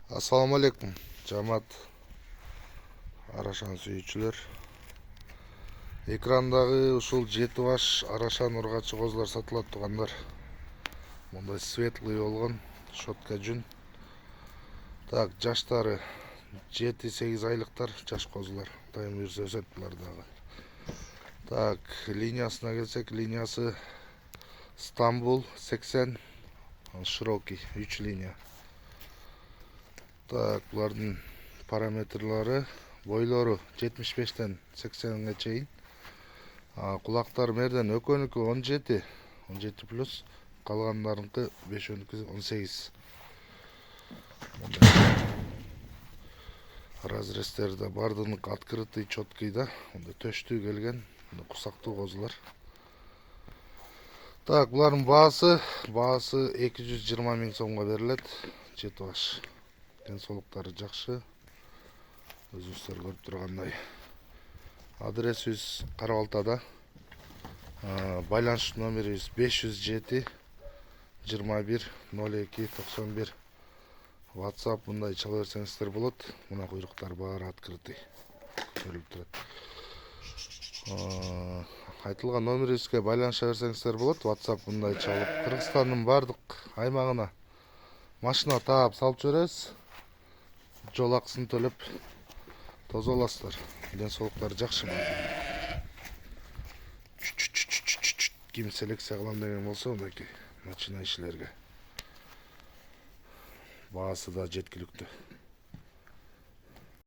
Assalamu alaikum, жамаат арашан сүйүүчүлөр. Экрандагы ушул 7 баш арашан ургачы козулар сатылат тугандар. Мындай светлый болгон шотка жүн. Так, жаштары 7-8 айлыктар жаш козулар. Дайым жүрсө өсөт булар дагы. Так, линиясына келсек, линиясы Стамбул 80, широкий 3 линия. Так, булардын параметрлары, бойлору 75-тен 80-ге чейин. Кулактар мерден өкөнүкү 17 плюс, калгандарынкы 5-өнүкү 18. Разрезтерде бардыгы открытый, четкий да, төштүү келген, кусактуу козулар. Так, булардын баасы 220 000 сомго берилет. 7 баш. Денсаулыктары жакшы. Өзүңүздөр көрүп тургандай. Адресибиз Кара-Балтада. Байланыш номерибиз 507 21 02 91. WhatsApp мындай чала берсеңиздер болот. Мына куйруктар баары открытый. Көрүлүп турат. Айтылган номерибизге байланыша берсеңиздер болот. WhatsApp мындай чалып, Кыргызстандын бардык аймагына машина таап салып жиберебиз. Жол акысын төлөп тозо аласыздар. Денсаулыктары жакшы баардыгы. Ким селекция кылам деген болсо, мындай машина ишчилерге баасы да жеткиликтүү.